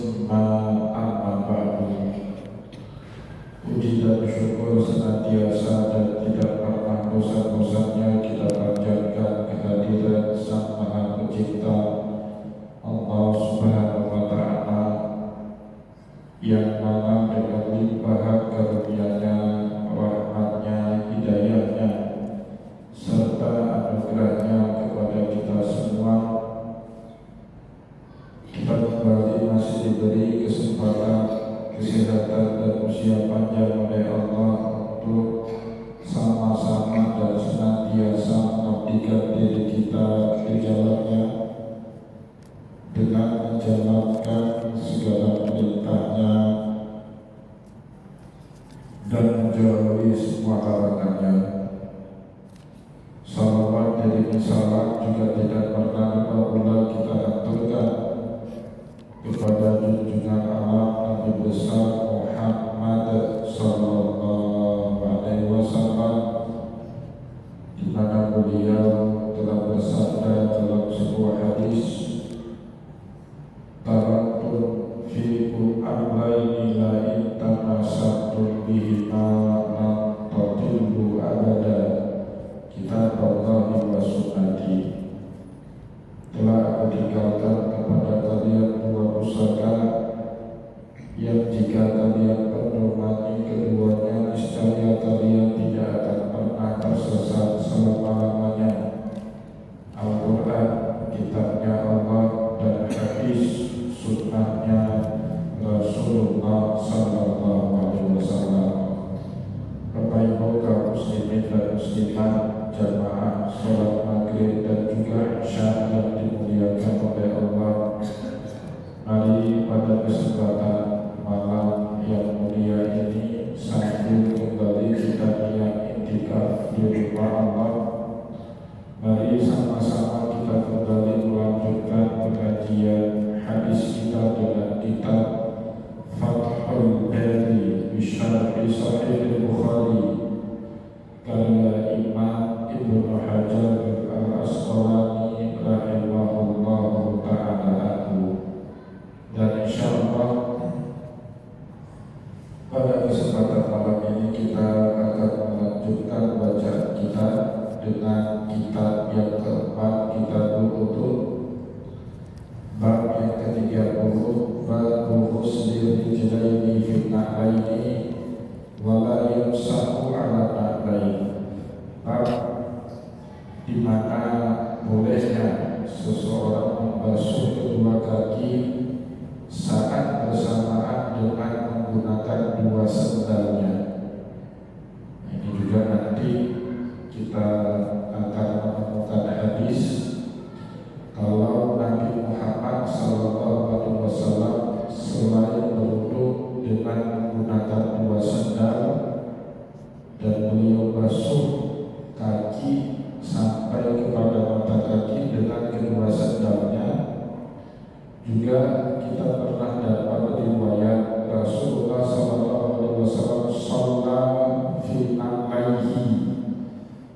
Summa amma ba'du. Puji dan syukur senantiasa dan tidak pernah bosan-bosannya kita panjatkan kehadiran Sang Maha Pencipta Allah Subhanahu wa Ta'ala, yang mana dengan limpahan karunia-Nya, rahmat-Nya, hidayah-Nya, serta anugerah-Nya kepada kita semua, kita kembali masih diberi kesempatan, kesehatan dan usia panjang oleh Allah untuk sama-sama dan senantiasa mengabdikan diri kita di jalan-Nya dengan menjalankan segala perintah-Nya dan menjauhi semua larangan-Nya. Salawat demi salam juga tidak pernah lupa kita aturkan kepada junjungan alam Nabi besar Muhammad sallallahu alaihi wasallam, di mana beliau telah bersabda dalam sebuah hadis, "Taraktu fiikum amrayni la in tamassaktum bihima lan tadillu abada, kitaballahi wa sunnati." Telah aku tinggalkan kepada kalian dua pusaka yang jika kalian pedomani keduanya, niscaya kalian tidak akan pernah tersesat selama-lamanya. Al-Quran, kitabnya Allah, dan hadis, sunnahnya Rasulullah sallallahu alaihi wasallam. Bapak Ibu kaum muslimin dan muslimat, jamaah sholat maghrib dan juga isya yang dimuliakan oleh Allah, mari pada kesempatan malam yang mulia ini, sambil kembali kita niat iktikaf di rumah Allah, mari sama-sama kita kembali melanjutkan pengajian hadis kita dengan kitab Fathul Bari Bisyarhi Sahih Bukhari karya Imam Ibnu Hajar Al-Asqalani rahimahullahu ta'ala. Dan insyaallah pada kesempatan malam ini kita akan melanjutkan bacaan kita dengan kitab yang keempat, Kitabul Wudu, bab yang ke-30, bab ghuslil rijlaini fil na'laini wa la yumsahu 'ala na'lain. Bab di mana bolehnya seseorang membasuh kedua kaki saat bersamaan dengan menggunakan dua sendalnya. Ini juga nanti kita akan menemukan hadis kalau Nabi Muhammad SAW selain berwudu dengan menggunakan dua sendal dan beliau basuh kaki sampai kepada mata kaki dengan kedua sendalnya, juga kita pernah dapat riwayat Rasulullah SAW sholat fi na'laihi.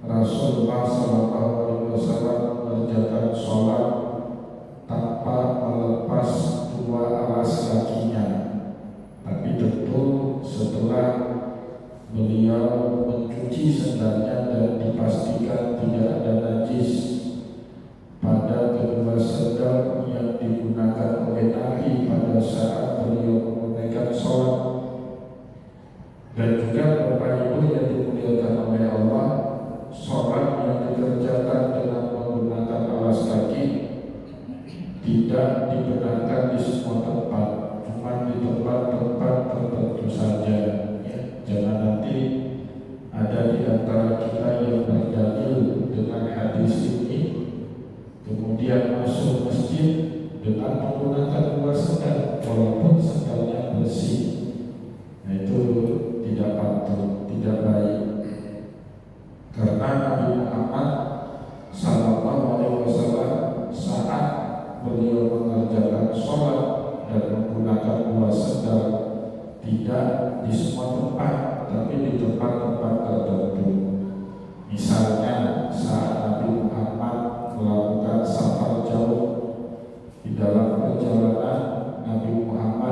Rasulullah SAW mengerjakan sholat tanpa melepas dua alas kakinya, tapi tentu setelah beliau mencuci sendalnya dan dipastikan tidak ada najis pada kedua sendal yang digunakan oleh Nabi pada saat beliau menunaikan sholat. Dan juga Bapak Ibu yang dimuliakan oleh Allah, sholat yang dikerjakan dengan menggunakan alas kaki tidak dibenarkan di semua tempat, cuma di tempat-tempat tertentu saja. Jangan nanti ada di antara kita yang berdalil dengan hadis ini kemudian masuk masjid dengan menggunakan dua sendal walaupun sendalnya bersih. Nah, itu tidak patut, tidak baik. Karena Nabi Muhammad SAW saat beliau mengerjakan sholat dan menggunakan dua sendal tidak di semua tempat, tapi di tempat-tempat tertentu. Misalnya saat Nabi Muhammad melakukan safar jauh, di dalam perjalanan Nabi Muhammad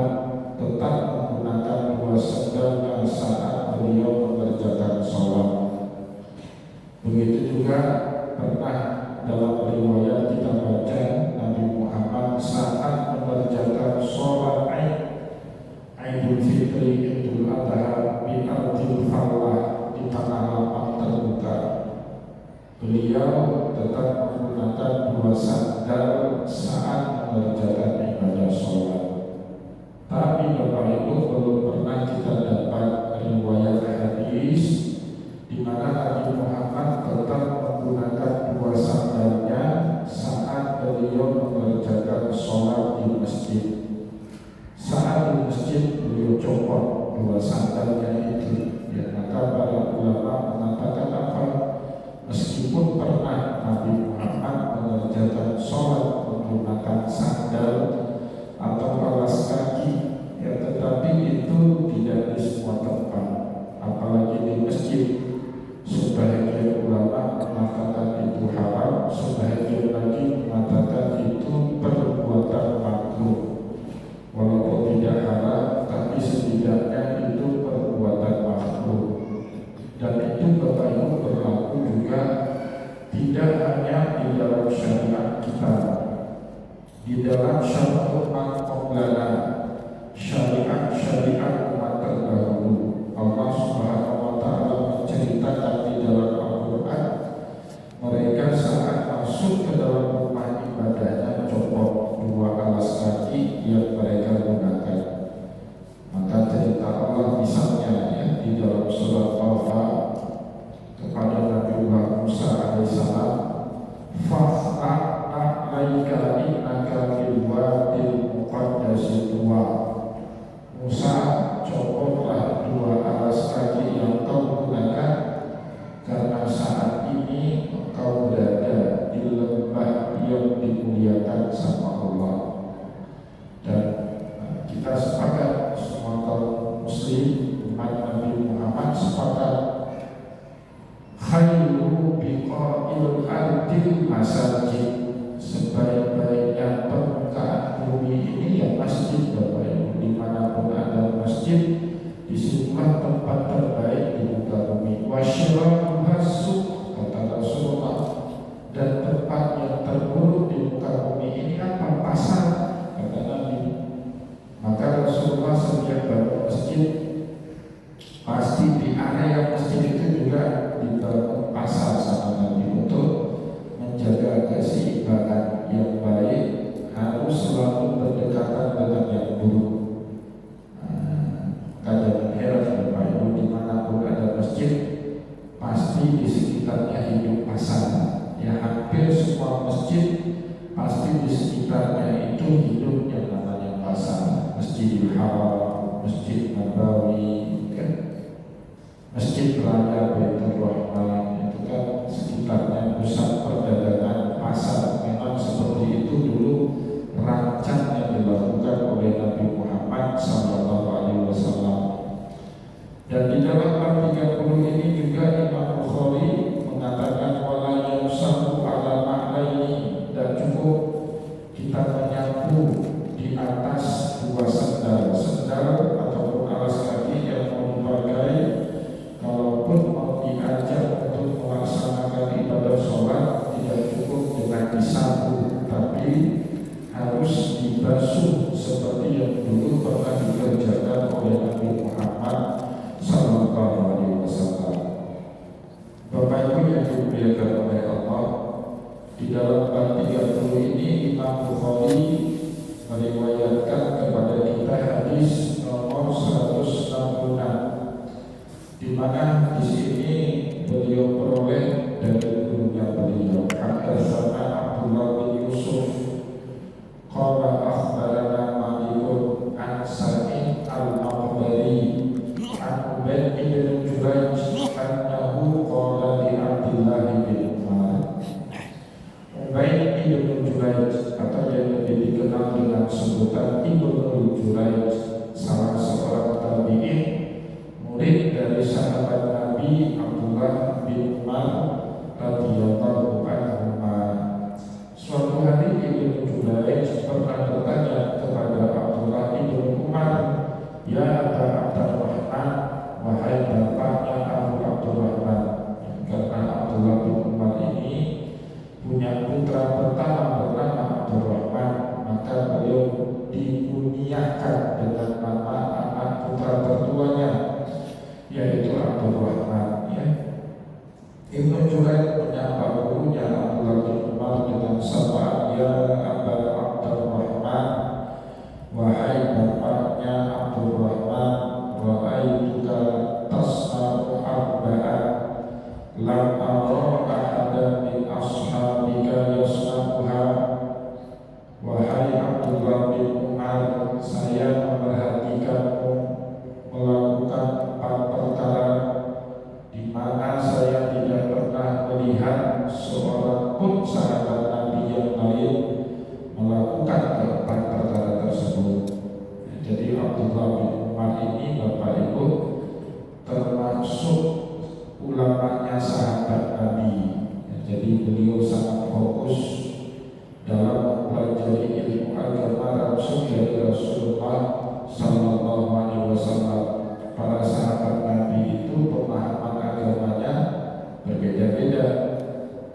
di masjid. Saat di masjid beliau copot dua sandalnya itu. Ya, maka para ulama mengatakan apa? Meskipun pernah Nabi Muhammad mengerjakan sholat menggunakan sandal atau alas kaki, ya, tetapi itu tidak di semua tempat, apalagi di masjid. Sebagian ulama mengatakan itu haram, sebagian lagi mengatakan itu perbuatan makruh. Walaupun tidak haram, tapi setidaknya itu perbuatan makruh. Dan itu Bapak Ibu berlaku juga tidak hanya di dalam syariat kita, di dalam syariat qablana, syariat umat terdahulu. Allah Subhanahu wa taala menceritakan di dalam Al-Qur'an, mereka saat masuk ke dalam rumah ibadahnya copot dua alas kaki yang mereka gunakan. Maka cerita Allah misalnya, ya, di dalam surat Taha kepada Nabiullah Musa alaihissalam, fa'na alaika innaka bil wadil muqaddas tuwa. Musa, copotlah dua alas kaki yang kau gunakan, karena saat ini engkau berada di lembah yang dimuliakan sama Allah. Dan kita sepakat, semua kaum muslim umat Nabi Muhammad sepakat, khairu biqa'il ardil masajid, sebaik-baiknya permukaan bumi ini ya masjid. Bapak Ibu, dimanapun ada masjid, disitulah tempat terbaik di muka bumi. Wasyirabuha suq, kata Rasulullah, dan tempat yang terburuk di muka bumi ini apa? Pasar, kata Nabi. Maka Rasulullah setiap bangun masjid, pasti di area masjid itu juga dibangun pasar sama Nabi untuk menjaga keseimbangan yang baik, harus selalu berdekatan dengan yang buruk. Kadang heran Bapak Ibu, dimanapun ada masjid, pasti di sekitarnya hidup pasar. Ya, hampir semua masjid pasti di sekitarnya itu hidup yang namanya pasar. Masjidil Haram, Masjid Nabawi, kan? Masjid Raya Baitur Rahman, itu kan sekitarnya pusat perdagangan pasar. Memang seperti itu dulu rancang yang dilakukan oleh Nabi Muhammad SAW. Dan di dalam bab 30 ini juga Imam Bukhari mengatakan wala yusallu ala ma'laini, dan cukup kita menyapu di atas dua sandal ataupun alas kaki yang mau dipakai. Kalaupun mau diajak untuk melaksanakan ibadah sholat, tidak cukup dengan disapu, tapi harus dibasuh seperti yang dulu pernah dikerjakan oleh Nabi Muhammad Sallallahu Alaihi Wasallam. Bapak Ibu yang dimuliakan oleh Allah, di dalam bab 30 ini Imam Bukhari meriwayatkan kepada kita hadis nomor 166, di mana di sini beliau peroleh dari gurunya beliau, Hadatsana Abdullah bin Yusuf qala akhbarana Malikun an Sa'id al-Maqbari an Ubayd bin Jurayj annahu qala li Abdullah bin Umar. Ubayd bin Jurayj atau yang lebih dikenal dengan sebutan Ibnu Jurayj, salah seorang tabi'in, murid dari sahabat Nabi Abdullah bin Umar radhiyallahu anhu. Suatu hari Ibnu Jurayj pernah bertanya kepada Abdullah bin Umar, ya Aba Abdurrahman, wahai bapaknya Abu Abdurrahman. Karena Abdullah bin Umar ini punya putra pertama bernama Abdurrahman, maka beliau dikuniakan dengan nama anak putra tertuanya, yaitu Abdurrahman. Ya. Ibnu Jurayj menyapa gurunya Abdullah bin Umar dengan sapaan, ya Aba Abdurrahman, wahai bapaknya Abdurrahman, ra'aituka tasna'u arba'an lam ara ahadan min ashabika yasna'uha. Wahai Abdullah bin Jadi Abdullah bin Umar ini Bapak Ibu termasuk ulamanya sahabat Nabi. Jadi beliau sangat fokus dalam mempelajari ilmu agama langsung dari Rasulullah Sallallahu Alaihi Wasallam. Para sahabat Nabi itu pemahaman agamanya berbeda-beda.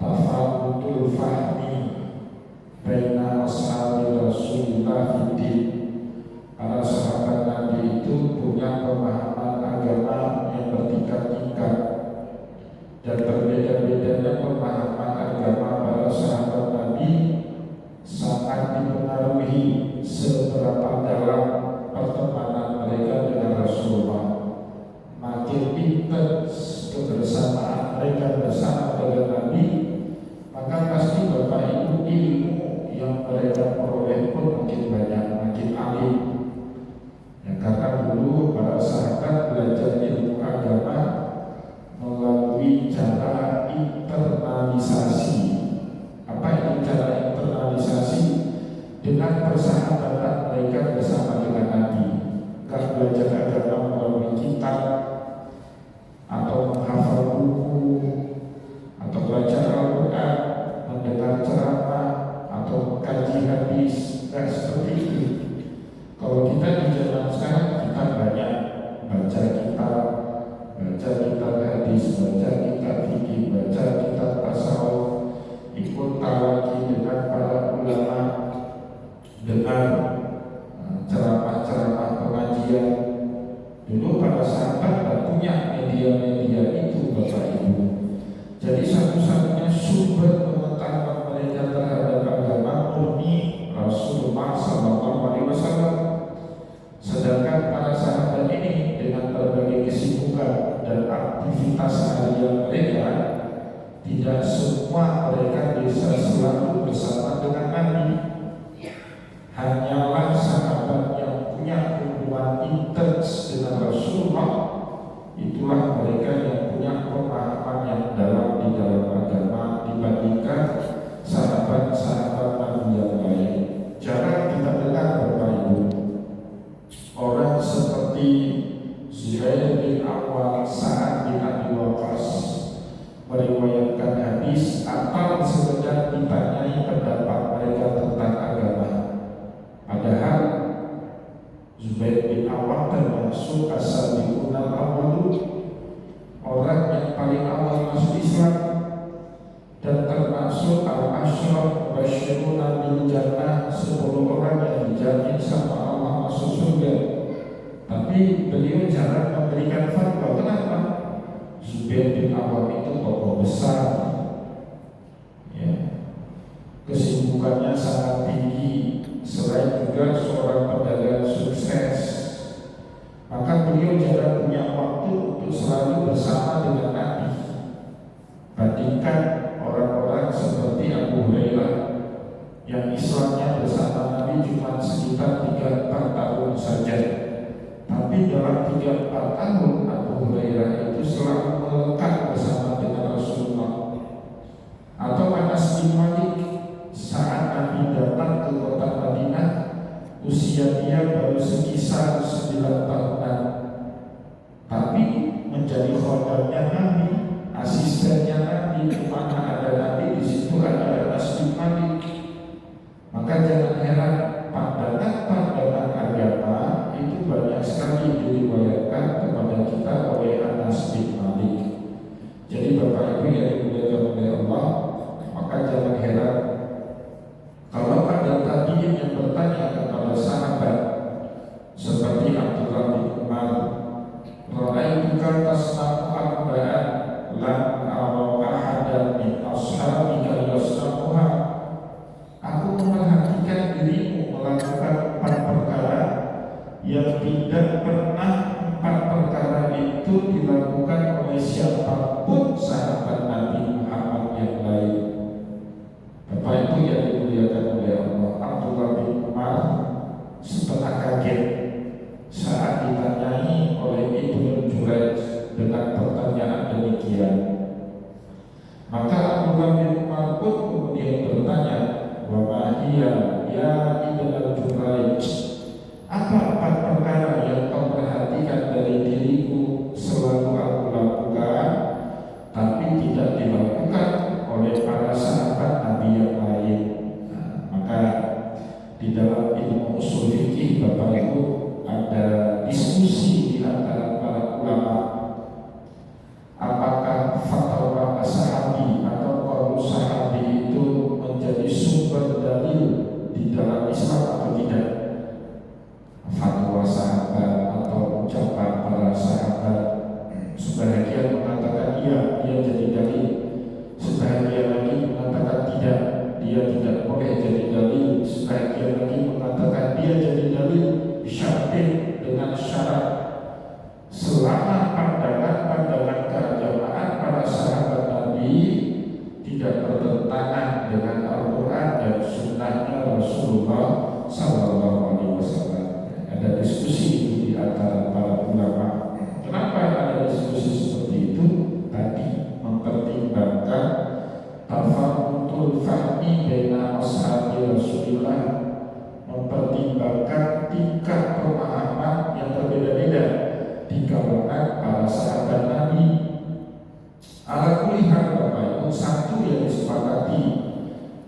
Tafawutul fahmi baina ashabi Rasulullah fiddin. Para sahabat Nabi itu punya pemahaman agama yang bertingkat-tingkat, dan berbeda-bedanya pemahaman agama para sahabat Nabi sangat dipengaruhi seberapa dalam pertemanan mereka dengan Rasulullah. Makin intens kebersamaan mereka bersama dengan Nabi, maka pasti Bapak Ibu ilmu yang mereka peroleh pun makin banyak, makin alim. Ya, karena dulu para sahabat belajar ilmu agama melalui cara internalisasi. Apa itu cara internalisasi? Dengan persahabatan mereka bersama dengan Nabi. Bukan belajar agama melalui kitab atau menghafal buku atau belajar Al-Quran, mendengar ceramah atau mengkaji hadis, dan seperti itu. Kalau kita di zaman sekarang, kita banyak baca kitab hadis, baca kitab fikih, baca kitab tasawuf, ikut talaki dengan para ulama, dengar ceramah-ceramah pengajian. Dulu para sahabat tak punya media-media itu, Bapak Ibu. Jadi satu-satunya sumber pengetahuan mereka terhadap agama murni Rasulullah SAW. Sedangkan para sahabat ini dengan berbagai kesibukan dan aktivitas harian mereka, tidak semua mereka bisa selalu bersama dengan Nabi. Hanyalah sahabat yang punya hubungan intens dengan Rasulullah, itulah mereka yang punya pemahaman yang dalam di dalam agama dibandingkan sahabat-sahabat Nabi yang lain. Jarang kita dengar, Bapak Ibu, orang seperti Zubair bin Awwam, Sa'ad bin Abi Waqqas meriwayatkan hadis atau sekedar ditanyai pendapat mereka tentang agama. Padahal Zubair bin Awwam termasuk as-sabiqun al-awwalun, orang yang paling awal masuk Islam, dan termasuk al-asyraf wasyiruna bil jannah, 10 orang yang dijamin sama Allah masuk surga. Tapi beliau jarang memberikan fatwa. Kenapa? Zubair bin Awwam itu tokoh besar, ya, kesibukannya sangat tinggi, selain juga seorang pedagang sukses. Maka beliau jarang punya waktu untuk selalu bersama dengan Nabi. Bandingkan orang-orang seperti Abu Hurairah yang Islamnya bersama Nabi cuma sekitar 3-4 tahun saja. Tapi dalam 3-4 tahun Abu Hurairah itu selalu melekat bersama dengan Rasulullah. Atau Anas bin Malik, saat Nabi datang ke kota Madinah, usia dia baru sekisar 9 tahunan, tapi menjadi khodamnya Nabi, asistennya Nabi. Kemana ada Nabi, di situ ada Anas bin Malik. Maka jangan heran, pandangan-pandangan agama itu banyak sekali diriwayatkan kepada kita oleh Anas bin Malik. Jadi Bapak Ibu yang dimuliakan oleh Allah, maka jangan heran kalau ada tabi'in yang bertanya kepada sahabat seperti Abdullah bin Umar, "Ra'aituka tasna'u arba'an lam ara ahadan min ashabika yasna'uha." Aku memperhatikan dirimu melakukan 4 perkara yang tidak pernah 4 perkara itu dilakukan oleh siapapun sahabat Nabi Muhammad yang lain. Bapak Ibu yang dimuliakan oleh Allah, Abdullah bin Umar setengah kaget saat ditanyai oleh Ibnu Jurayj dengan pertanyaan demikian. Maka Abdullah bin Umar pun kemudian bertanya, "Wa ma hiya ya Ibnu Jurayj?" Apa 4 perkara dia jadi dalil. Sebahagian lagi mengatakan tidak, dia tidak boleh jadi dalil. Sebahagian lagi mengatakan dia jadi dalil syar'i dengan syarat selama pandangan-pandangan keagamaan para sahabat Nabi tidak bertentangan dengan Al-Quran dan Sunnahnya Rasulullah Sallallahu Alaihi Wasallam. Ada diskusi itu di antara para ulama. Kenapa ada diskusi seperti itu? Tadi mempertimbangkan tafakutul fahmi baina ashabi Rasulillah, mempertimbangkan tingkat pemahaman yang berbeda-beda di kalangan para sahabat Nabi. Ala kulli hal Bapak Ibu, satu yang disepakati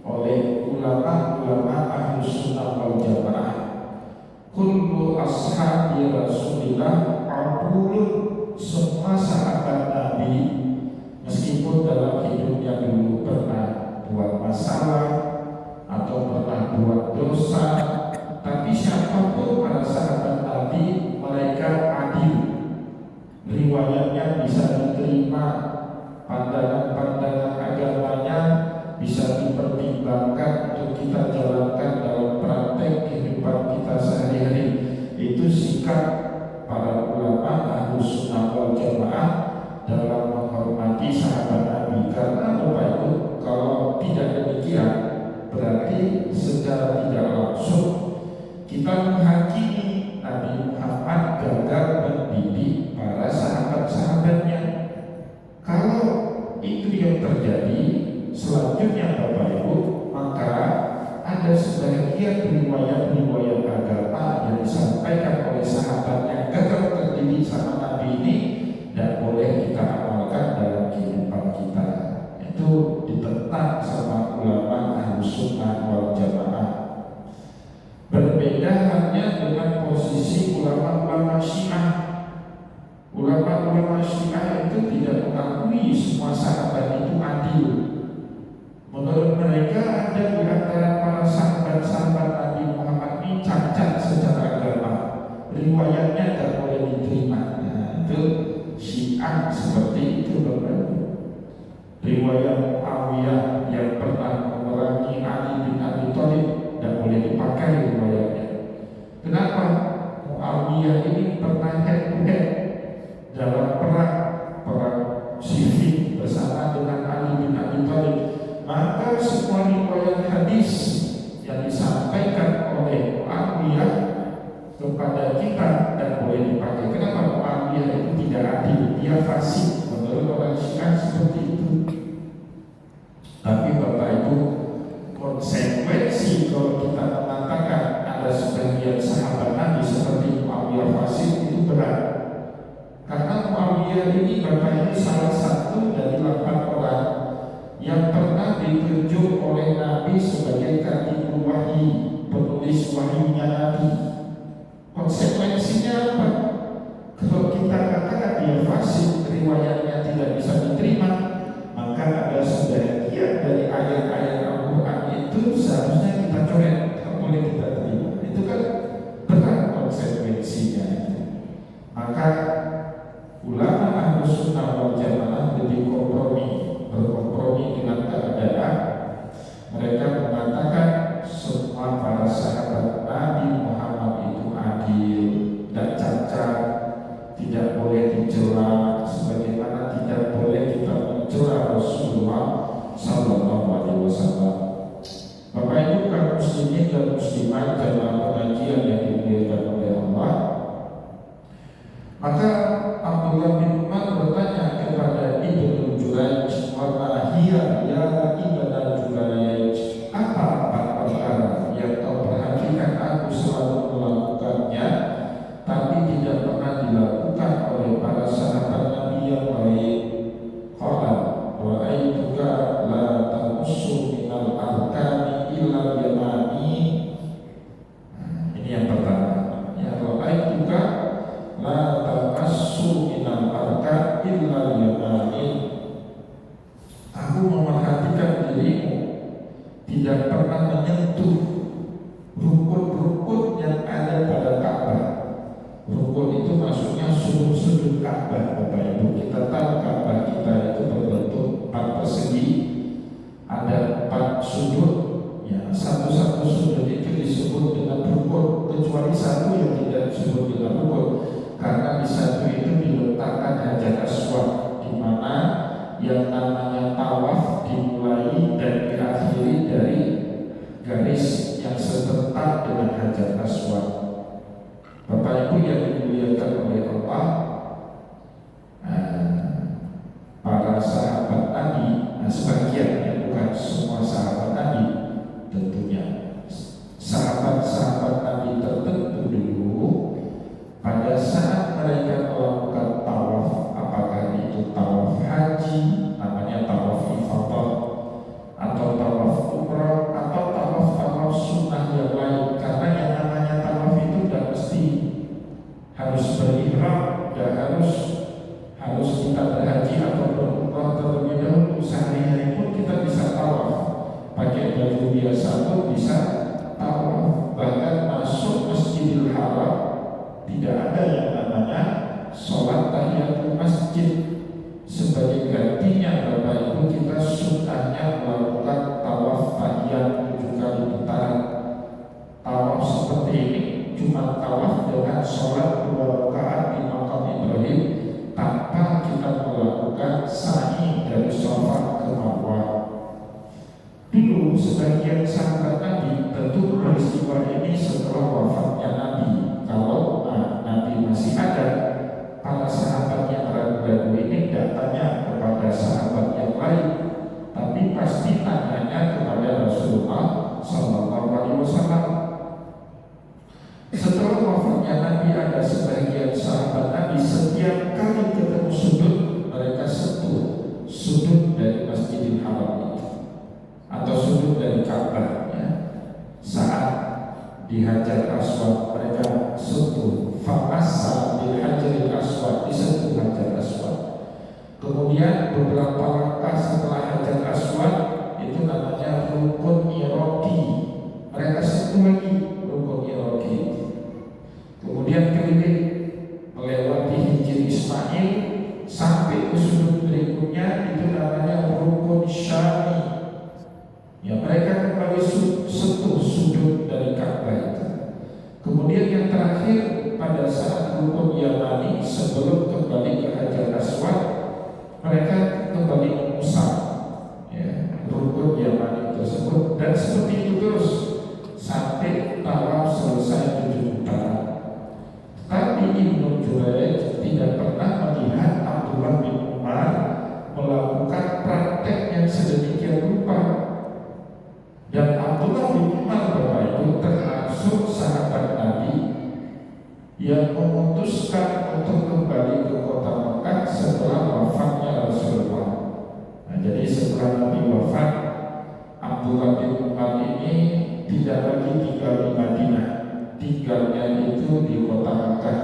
oleh ulama-ulama Ahlus Sunnah wal Jamaah, kullu ashabi Rasulillah abulun, semua sahabat Nabi meskipun dalam hidupnya dulu pernah buat masalah atau pernah buat dosa, tapi siapapun para sahabat Nabi mereka adil, riwayatnya bisa diterima, pandangan-pandangan agamanya bisa dipertimbangkan untuk kita jalankan dalam praktek kehidupan kita sehari-hari. Itu sikap para ulama Ahlus Sunnah wal Jamaah dalam menghormati sahabat Nabi. Karena Bapak Ibu, kalau tidak demikian berarti secara tidak langsung kita menghakimi Nabi Muhammad gagal mendidik para sahabat-sahabatnya. Kalau itu yang terjadi, selanjutnya Bapak Ibu, maka ada sebagian riwayat-riwayat agama yang disampaikan oleh sahabat yang gagal terdidik sama Nabi ini dan boleh kita amalkan dalam kehidupan kita. Itu ditentang sama ulama Ahlus Sunnah wal Jamaah. Berbeda halnya dengan posisi ulama-ulama Syiah. Ulama-ulama Syiah itu tidak mengakui semua sahabat itu adil. Menurut mereka ada di antara para sahabat-sahabat Nabi Muhammad ini cacat secara agama, riwayatnya tidak boleh diterima. Nah, itu Syiah seperti itu Bapak. Riwayat Muawiyah yang pernah memerangi Ali bin Abi Thalib tidak boleh dipakai riwayatnya. Kenapa? Muawiyah ini pernah head to head dalam perang Siffin bersama dengan Ali bin Abi Thalib. Maka semua riwayat hadis yang disampaikan oleh Muawiyah kepada kita dan boleh dipakai. Kenapa? Muawiyah itu tidak adil, dia fasik. Menurut orang Syiah seperti itu. Tapi Bapak Ibu, konsekuensi kalau kita mengatakan ada sebagian sahabat Nabi seperti Muawiyah fasik itu berat. Karena Muawiyah ini Bapak Ibu salah satu dari 8 orang yang pernah ditunjuk oleh Nabi sebagai katibul wahyi, penulis wahyunya Nabi. Konsekuensinya apa? Kalau kita katakan dia fasik, riwayatnya tidak bisa diterima, maka ada sebagian dari ayat-ayat Al-Quran itu seharusnya kita coret, tidak boleh kita terima. Itu kan berat konsekuensinya. Maka ulama Ahlus Sunnah wal Jamaah lebih berkompromi dengan keadaan. Mereka mengatakan semua para sahabat Nabi Muhammad itu adil dan cacat, tidak boleh dicela, sebagaimana tidak boleh kita mencela Rasulullah Sallallahu Alaihi Wasallam. Bapak Ibu kaum muslimin dan muslimat jamaah pengajian yang dimuliakan oleh Allah, maka Abdullah bin Umar bertanya kepada Ibnu Jurayj, wa ma hiya ya Ibnu Jurayj, apa perkara yang kau perhatikan aku selalu Hajar Aswad. Bapak Ibu yang dimuliakan oleh Allah, para sahabat Nabi, sebagian, bukan semua sahabat Nabi tentunya, sahabat-sahabat Nabi tertentu dulu pada saat mereka melakukan tawaf, apakah itu tawaf haji, namanya tawaf ifadah, atau tawaf umrah, atau tawaf sunnah yang lain. Karena yang namanya tawaf itu tidak mesti harus berihram, tidak harus kita berhaji atau berumrah terlebih dahulu. Sehari-hari pun kita bisa tawaf, pakai baju biasa pun bisa tawaf. Bahkan masuk Masjidil Haram tidak ada yang namanya sholat tahiyatul masjid. Sebagai gantinya Bapak Ibu, kita sunnahnya melakukan tawaf tahiyat 7 kali putaran. Tawaf seperti ini cuma tawaf dengan sholat 2 rakaat di makam Ibrahim tanpa kita melakukan sa'i dari Safa ke Marwah. Dulu sebagian sahabat Nabi, tentu peristiwa ini setelah wafatnya Nabi. Kalau Nabi masih ada, para sahabat yang ragu-ragu ini tidak tanya kepada sahabat yang lain, tapi pasti tanyanya kepada Rasulullah SAW. Setelah wafatnya Nabi, ada sebagian sahabat Nabi setiap kali ketemu sudut, mereka sentuh sudut dari Masjidil Haram itu, atau sudut dari Ka'bah, ya. Saat di Hajar Aswad mereka sentuh, famassa bil Hajaril Aswad, disentuh Hajar Aswad. Kemudian beberapa langkah setelah Hajar Aswad itu namanya rukun Iraqi, mereka sentuh lagi rukun Iraqi. Kemudian keliling melewati Hijr Ismail sampai ke sudut berikutnya, itu namanya rukun Syami. Ya, mereka kembali sentuh sudut dari Ka'bah itu. Kemudian yang terakhir pada saat rukun Yamani, sebelum kembali ke Hajar Aswad, mereka kembali mengusap, ya, rukun Yamani tersebut, dan seperti itu terus sampai tawaf selesai 7 putaran. Tapi Ibnu Jurayj tidak pernah melihat Abdullah bin Umar melakukan praktek yang sedemikian rupa. Dan Abdullah bin Umar Bapak Ibu termasuk sahabat Nabi yang memutuskan untuk kembali ke kota Mekah setelah wafatnya Rasulullah. Nah, jadi setelah Nabi wafat, Abdullah bin Umar ini tidak lagi tinggal di Madinah, tinggalnya itu di kota Mekah.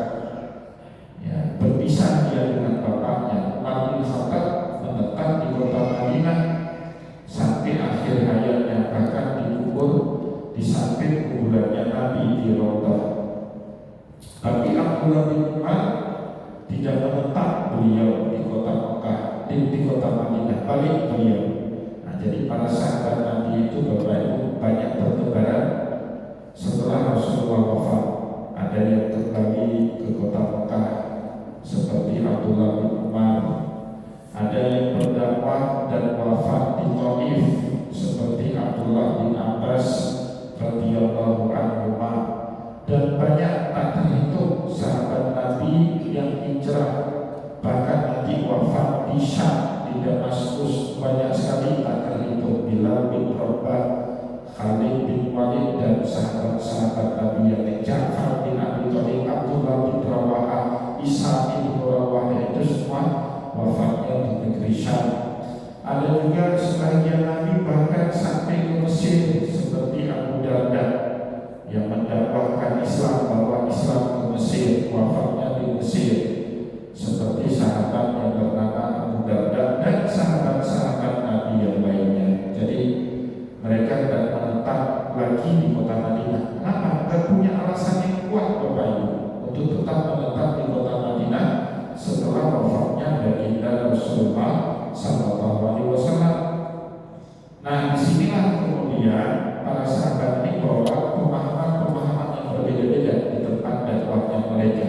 Ya, berpisah dia dengan bapaknya. Umar bin Khattab menetap di kota Madinah sampai akhir hayatnya, bahkan dikubur di samping kuburannya Nabi di Raudhah. Tapi Abdullah bin Umar tidak menetap beliau di kota Mekah, di kota Madinah, balik beliau. Nah, jadi para sahabat Nabi itu Bapak Ibu banyak bertebaran setelah Rasulullah wafat. Ada yang kembali ke kota Mekah seperti Abdullah bin Umar, ada yang berdakwah dan wafat di Taif seperti Abdullah bin Abbas radhiyallahu anhu, dan banyak tak terhitung sahabat Nabi yang hijrah, bahkan nanti wafat di Syam, di Damaskus, banyak sekali tak terhitung. Bilal bin Rabah, Khalid bin Walid, dan sahabat-sahabat Nabi yang lain, Ja'far bin Abi Thalib, Abdullah bin Rawahah, Isa bin Rawahah, itu semua wafatnya di negeri Syam. Ada juga sebagian Nabi bahkan sampai ke Mesir seperti Abu Darda yang mendakwahkan Islam, bawa Islam ke Mesir, wafatnya di Mesir, seperti sahabat yang bernama Abu Darda dan sahabat-sahabat Nabi yang lainnya. Jadi mereka tidak menetap lagi di kota Madinah. Kenapa? Tidak punya alasan yang kuat Bapak Ibu untuk tetap menetap di kota Madinah setelah wafatnya baginda Rasulullah SAW. Nah, disinilah kemudian para sahabat ini bawa pemahaman-pemahaman yang berbeda-beda di tempat dakwahnya mereka,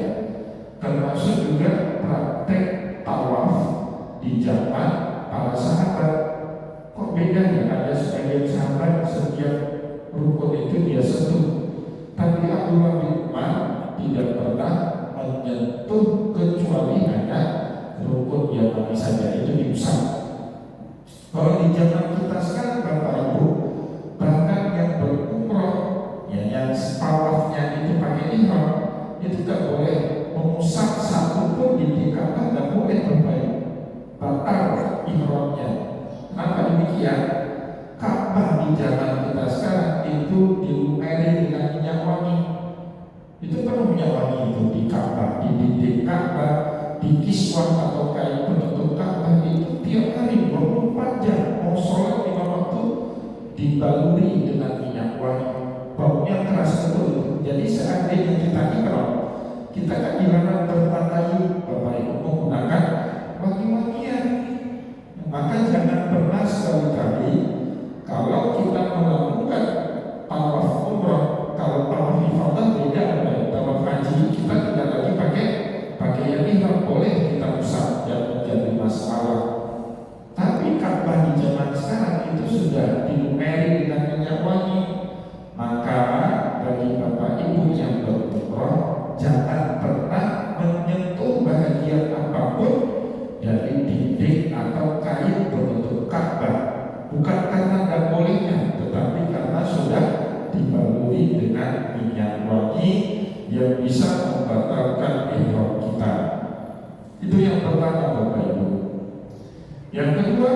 termasuk juga praktek tawaf di zaman para sahabat. Kok beda ya? Ada sebagian sahabat setiap rukun itu dia sentuh, Tapi Abdullah bin Umar tidak pernah menyentuh kecuali hanya rukun yamani saja, itu diusap. Kalau di zaman kita sekarang Bapak Ibu, bahkan yang berumroh, ya yang tawafnya itu pakai ihram, itu tak boleh mengusap satu pun di Ka'bah, tak boleh Bapak Ibu, batal ihramnya. Kenapa demikian? Ka'bah di zaman kita sekarang itu dilumeri dengan minyak wangi. Itu penuh minyak wangi itu di Ka'bah, di dinding Ka'bah, di kiswah atau kain penutup Ka'bah itu tiap hari 24 jam mau sholat 5 waktu dibaluri dengan minyak wangi. Baunya keras betul. Jadi seandainya kita ihram, kita kan dilarang berpakaian Bapak Ibu menggunakan wangi-wangian. Maka jangan pernah sekali-kali kalau kita melakukan tawaf umrah, kalau tawaf ifadah beda dengan tawaf haji, kita tidak lagi pakai pakaian ihram, boleh kita usap, dan menjadi masalah. Tapi Ka'bah di zaman sekarang itu sudah dilumeri dengan minyak wangi. Maka bagi Bapak Ibu yang berumrah, jangan pernah menyentuh bagian apapun dari dinding atau kain penutup Ka'bah. Bukan karena tidak bolehnya, tetapi karena sudah dibaluri dengan minyak wangi yang bisa membatalkan ihram kita. Itu yang pertama Bapak Ibu. Yang kedua,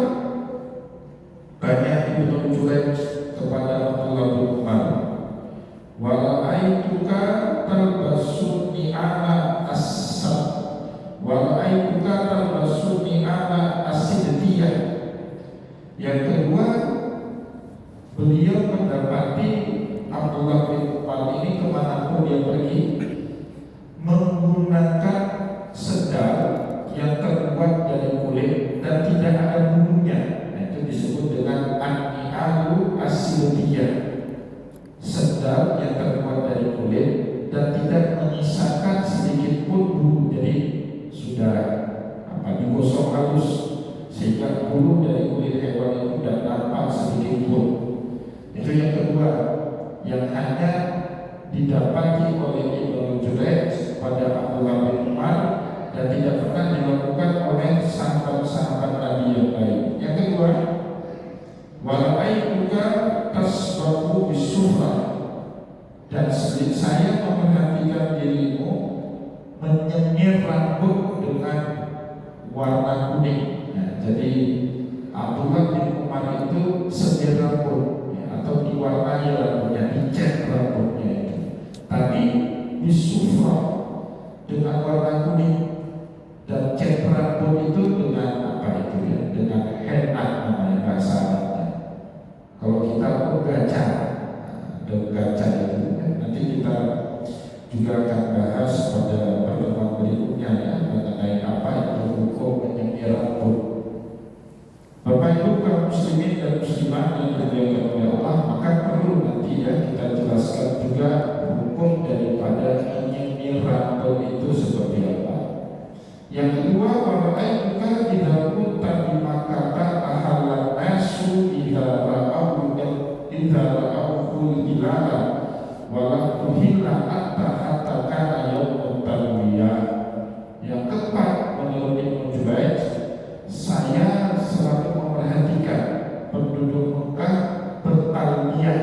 banyak Ibnu Jurayj kepada Abdullah bin Umar, wala'aituka talbasu ni'ana as-sad wala'aituka talbasu ni'ana as-sidtiyah. Yang kedua, beliau mendapati Abdullah bin Umar ini kemanapun dia pergi menggunakan sendal yang terbuat dari kulit dan tidak ada bulunya. Nah, itu disebut dengan an-ni'alu as-sidtiyah, sendal yang terbuat dari kulit dan tidak menyisakan sedikit pun bulu. Jadi sudah digosok halus sehingga bulu dari kulit hewan itu tidak nampak sedikit pun. Itu yang kedua, yang hanya didapati oleh Ibnu Jurayj pada Abdullah bin Umar dan tidak pernah dilakukan oleh sahabat-sahabat Nabi yang lain. Yang kedua, wala'aituka tasbahu bisufra, dan saya memperhatikan dirimu menyemir rambut dengan warna kuning. Nah, jadi Abdullah bin Umar itu semir rambut, ya, atau diwarnai rambutnya, dicat rambutnya itu. Tapi bisufra dengan warna kuning, dan cat rambut itu dengan apa itu ya? Dengan henna namanya bahasa Arabnya. Kalau kita gaca, dan gaca itu nanti kita juga akan bahas pada pertemuan berikutnya ya, mengenai apa itu hukum menyemir rambut. Bapak Ibu kaum muslimin dan muslimah yang dimuliakan oleh Allah, maka perlu nanti ya kita jelaskan juga hukum daripada menyemir rambut itu seperti apa. Yang kedua, wara'aituka idza kunta bi Makkah ahallan nasu idza ra'au hilala wa lam tuhilla hatta kana yaumut tarwiyah. Yang keempat, menurut Ibnu Jurayj, saya selalu memperhatikan penduduk Mekah bertalbiyah.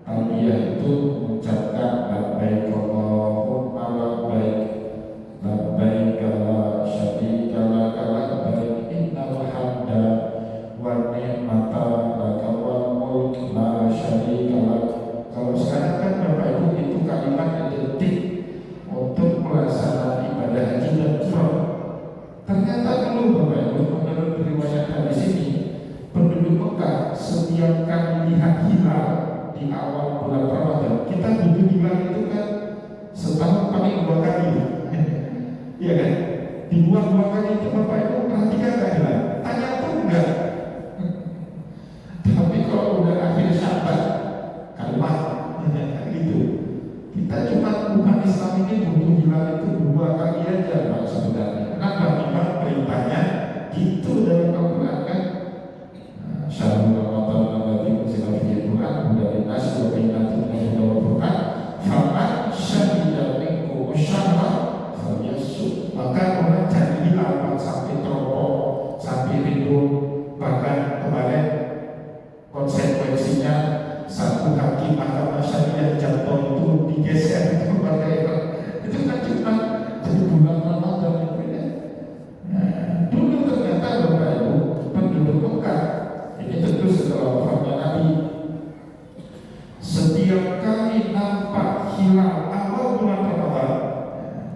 Talbiyah itu mengucapkan labbaik Allahumma labbaik, labbaik la syarika laka labbaik, innal hamda wan ni'mata laka wal mulk la syarika lak. Kalau sekarang kan Bapak Ibu itu kalimat identik untuk pelaksanaan ibadah haji dan umrah. Ternyata dulu Bapak Ibu, menurut riwayat hadis ini, penduduk Mekah setiap kali lihat hilal di awal bulan Ramadan, kita butuh hilal itu kan setahun paling 2 kali. Iya kan? Dibuat 2 kali itu Bapak Ibu perhatikan gak hilal? Tanya pun enggak. Tapi kalau udah akhir Syaban, kalmah gitu. Kita cuma umat Islam ini butuh hilal itu 2 kali aja Pak sebenarnya. Kenapa? Memang perintahnya gitu dalam Al-Quran kan. Syahrul Ramadan alladzi unzila fihi al-Qur'an hudan lin-nasi wa bayyinatin minal huda wal furqan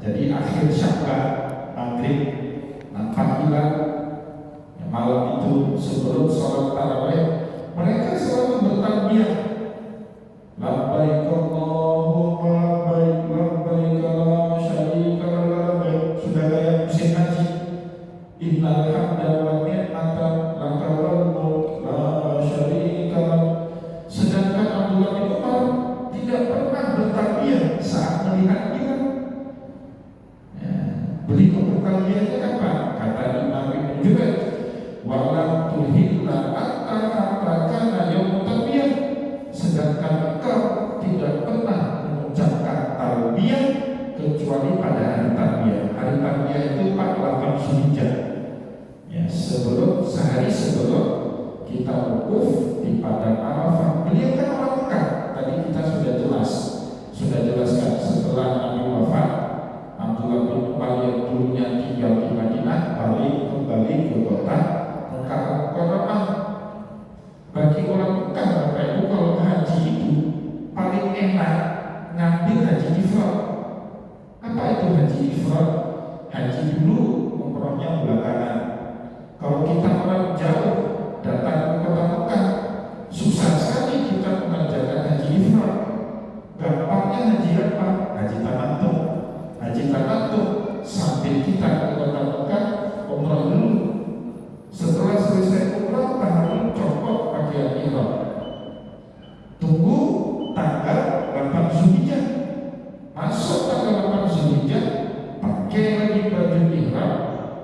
Jadi akhir Sya'ban maghrib nampak hilal, ya, malam itu sebelum sholat tarawih mereka selalu bertalbiyah, labbaik Allahumma labbaik labbaik la syarika lak labbaik. Sudah kayak musim haji, innal hamda wa ni'mata laka wal mulk la syarika lak. Sedangkan Abdullah bin Umar tidak pernah bertalbiyah saat melihat hilal. Beliau bertalbiyahnya apa? Kata Imam Ibnu Jurayj, walam tuhilla hatta kana yaumut talbiyah. Sedangkan engkau tidak pernah mengucapkan talbiyah kecuali pada hari talbiyah. Hari talbiyah itu 48 Zulhijjah. Ya, sehari sebelum kita wukuf di padang Arafah. Beliau kan orang Mekah. Tadi kita sudah jelaskan setelah Nabi wafat, Abdullah bin Umar yang dulunya tinggal di Madinah kembali ke kota Mekah. Bagi orang Mekah, Bapak Ibu, kalau haji itu paling enak ngambil haji ifrad. Apa itu haji ifrad? Haji dulu, umrohnya belakangan. Kalau kita orang jauh datang ke kota Mekah, susah sekali kita mengerjakan haji ifrad. Gampangnya haji apa? Haji tamattu. Haji tamattu sambil kita ke kota Mekah umrah dulu. Setelah selesai umrah, tahammul copot pakaian ihram. Tunggu tanggal 8 Zulhijjah. Masuk tanggal 8 Zulhijjah, pakai lagi baju ihram,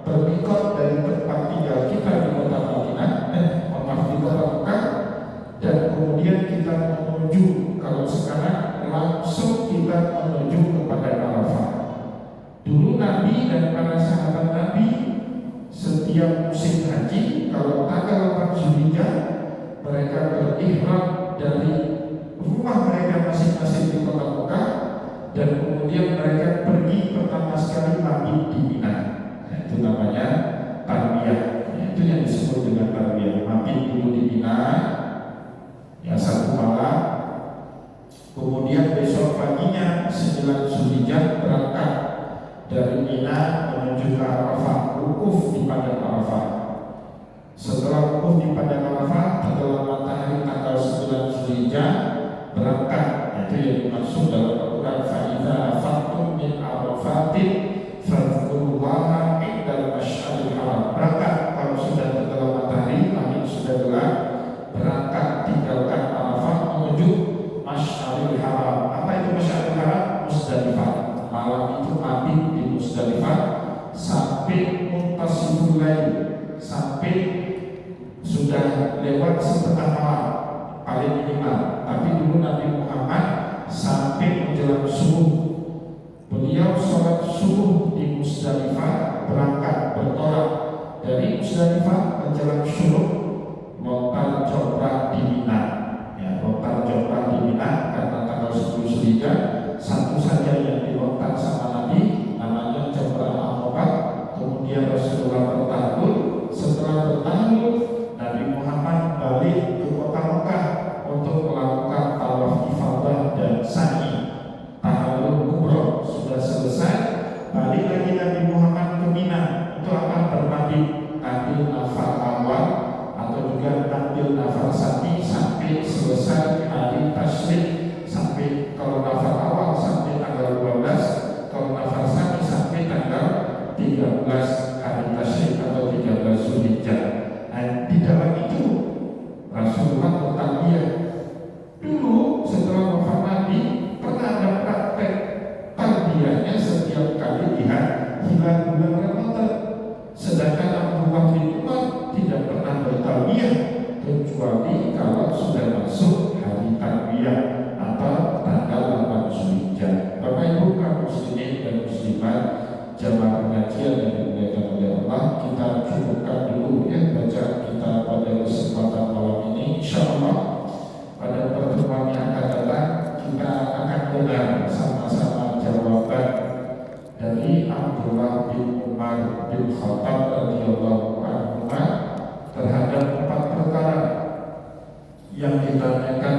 bermikot dari tempat tinggal kita di kota Madinah, di kota Mekah, dan kemudian kita menuju, kalau sekarang langsung kita menuju kepada Arafah. Dulu Nabi dan para sahabat Nabi setiap musim haji, kalau tanggal 8 Zulhijjah mereka berihram dari rumah mereka masing-masing di kota Mekah, dan kemudian mereka pergi pertama sekali mabit di Mina. Nah, itu namanya tarbiyah. Nah, itu yang disebut dengan tarbiyah. Mabit dulu di Mina, ya 1 malam. Kemudian besok paginya 9 Zulhijjah berangkat dari Mina menuju ke Arafah, wukuf di padang Arafah. Setelah wukuf di padang Arafah, setelah matahari tanggal 9 Zulhijjah berangkat. Itu yang dimaksud dalam Al-Quran, fa'idha afattum min arafatin fadhkurullaha indal masy'aril haram. Berangkat kalau sudah tenggelam matahari, langit sudah gelap, berangkat tinggalkan Arafah menuju Masy'aril Haram. Apa itu Masy'aril Haram? Musdalifah. Malam itu mabit di Musdalifah sampai muntasiful lail, sampai sudah lewat setengah malam paling minimal. Tapi dulu Nabi Muhammad sampai menjelang subuh. Beliau sholat subuh di Musdalifah, berangkat bertolak dari Musdalifah menjelang syuruk, lontar jomrah di Mina. Ya, lontar jomrah di Mina karena tanggal 10 Zulhijjah satu saja yang dilontar sama Nabi, namanya jomrah Aqabah. Kemudian Rasulullah bertahallul. Setelah bertahallul, Nabi Muhammad balik ke kota Mekah untuk melakukan tawaf ifadah dan sa'i. Tahallul kubra sudah selesai, balik lagi Nabi Muhammad ke Mina. Itu akan bermabit, ambil nafar awal atau juga ambil nafar sani sampai selesai hari tasyrik. Sampai kalau nafar awal sampai tanggal 12, kalau nafar sani sampai tanggal 13 hari tasyrik atau 13 Zulhijjah. Nah, di dalam itu Rasulullah bertalbiyah. Dulu setelah wafat Nabi pernah ada praktek talbiyahnya setiap kali lihat hilal bulan Ramadan. Sedangkan Abdullah bin Umar tidak pernah bertalbiyah kecuali kalau sudah masuk hari talbiyah atau tanggal 8 Zulhijjah. Bapak Ibu kaum muslimin dan muslimat, jamaah pengajian yang dimuliakan oleh Allah, kita cukupkan dulu ya bacaan kita pada kesempatan malam ini. Insyaallah pada pertemuan yang akan datang kita akan dengar sama-sama jawaban dari Abdullah bin Umar bin Khattab radhiyallahu anhu terhadap 4 perkara yang ditanyakan